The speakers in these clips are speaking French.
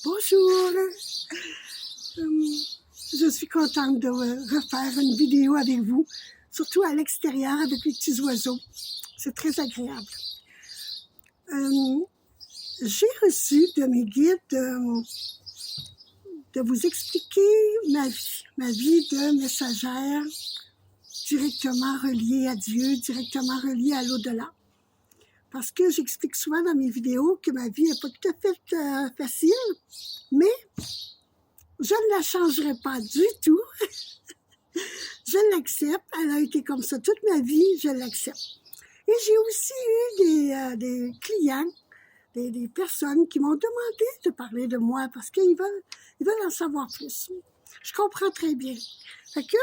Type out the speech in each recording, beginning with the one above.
Bonjour! Je suis contente de refaire une vidéo avec vous, surtout à l'extérieur avec les petits oiseaux. C'est très agréable. J'ai reçu de mes guides de vous expliquer ma vie de messagère directement reliée à Dieu, directement reliée à l'au-delà. Parce que j'explique souvent dans mes vidéos que ma vie n'est pas tout à fait facile, mais je ne la changerai pas du tout. Je l'accepte. Elle a été comme ça toute ma vie, je l'accepte. Et j'ai aussi eu des clients, des personnes qui m'ont demandé de parler de moi parce qu'ils veulent en savoir plus. Je comprends très bien. Fait que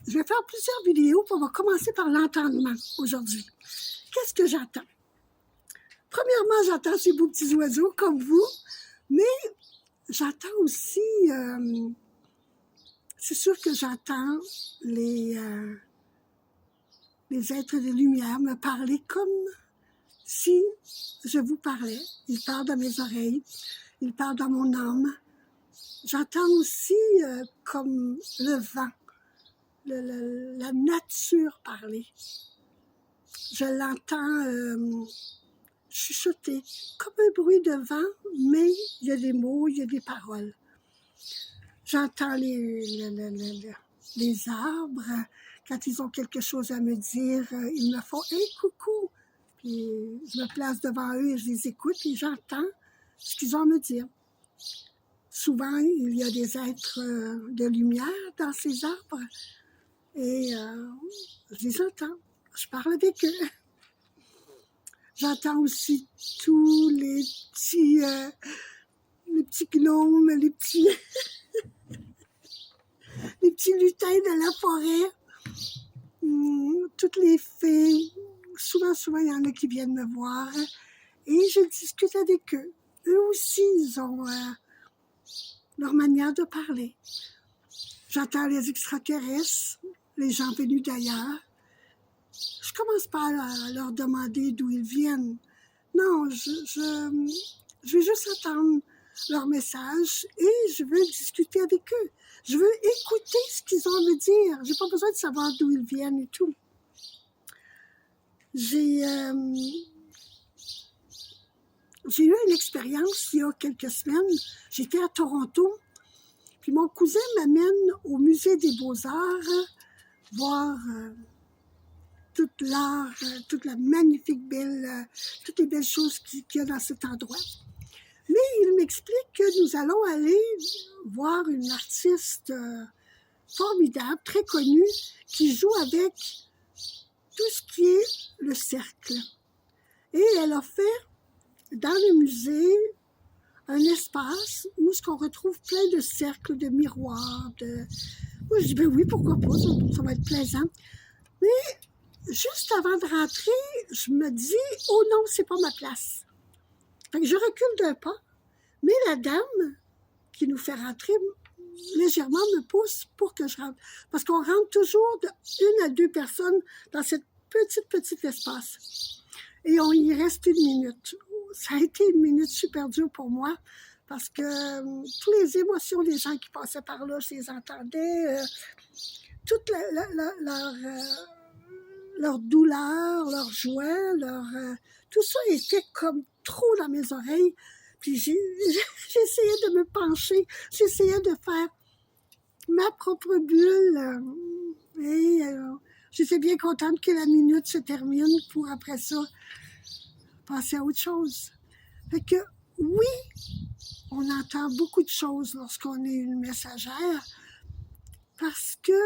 je vais faire plusieurs vidéos, puis on va commencer par l'entendement aujourd'hui. Qu'est-ce que j'entends? Premièrement, j'entends ces beaux petits oiseaux comme vous, mais j'entends aussi, c'est sûr que j'entends les êtres de lumière me parler comme si je vous parlais. Ils parlent dans mes oreilles, ils parlent dans mon âme. J'entends aussi comme le vent, la nature parler. Je l'entends chuchoter, comme un bruit de vent, mais il y a des mots, il y a des paroles. J'entends les arbres, quand ils ont quelque chose à me dire, ils me font « Hey, coucou !» Puis je me place devant eux et je les écoute et j'entends ce qu'ils ont à me dire. Souvent, il y a des êtres de lumière dans ces arbres et je les entends. Je parle avec eux. J'entends aussi tous les petits gnomes, les petits lutins de la forêt, toutes les fées. Souvent, il y en a qui viennent me voir et je discute avec eux. Eux aussi, ils ont leur manière de parler. J'entends les extraterrestres, les gens venus d'ailleurs. Je commence pas à leur demander d'où ils viennent. Non, je veux juste entendre leur message et je veux discuter avec eux. Je veux écouter ce qu'ils ont à me dire. J'ai pas besoin de savoir d'où ils viennent et tout. J'ai eu une expérience il y a quelques semaines. J'étais à Toronto, puis mon cousin m'amène au musée des Beaux-Arts voir toute l'art, toute la magnifique belle, toutes les belles choses qu'il y a dans cet endroit. Mais il m'explique que nous allons aller voir une artiste formidable, très connue, qui joue avec tout ce qui est le cercle. Et elle a fait dans le musée un espace où on retrouve plein de cercles, de miroirs. Moi, je dis, ben oui, pourquoi pas, ça va être plaisant. Mais juste avant de rentrer, je me dis, oh non, c'est pas ma place. Fait que je recule d'un pas, mais la dame qui nous fait rentrer légèrement me pousse pour que je rentre. Parce qu'on rentre toujours de 1 à 2 personnes dans cette petite espace. Et on y reste 1 minute. Ça a été 1 minute super dure pour moi parce que toutes les émotions des gens qui passaient par là, je les entendais. Toute leur douleur, leur joie, tout ça était comme trop dans mes oreilles. Puis j'essayais de me pencher, j'essayais de faire ma propre bulle. Et j'étais bien contente que la minute se termine pour après ça passer à autre chose. Fait que oui, on entend beaucoup de choses lorsqu'on est une messagère parce que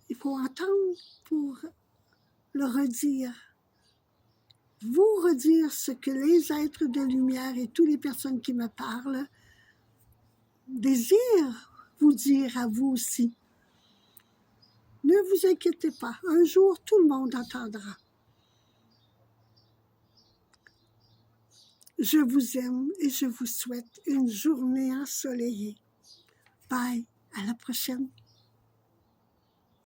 il faut entendre pour le redire. Vous redire ce que les êtres de lumière et toutes les personnes qui me parlent désirent vous dire à vous aussi. Ne vous inquiétez pas, un jour tout le monde entendra. Je vous aime et je vous souhaite une journée ensoleillée. Bye, à la prochaine.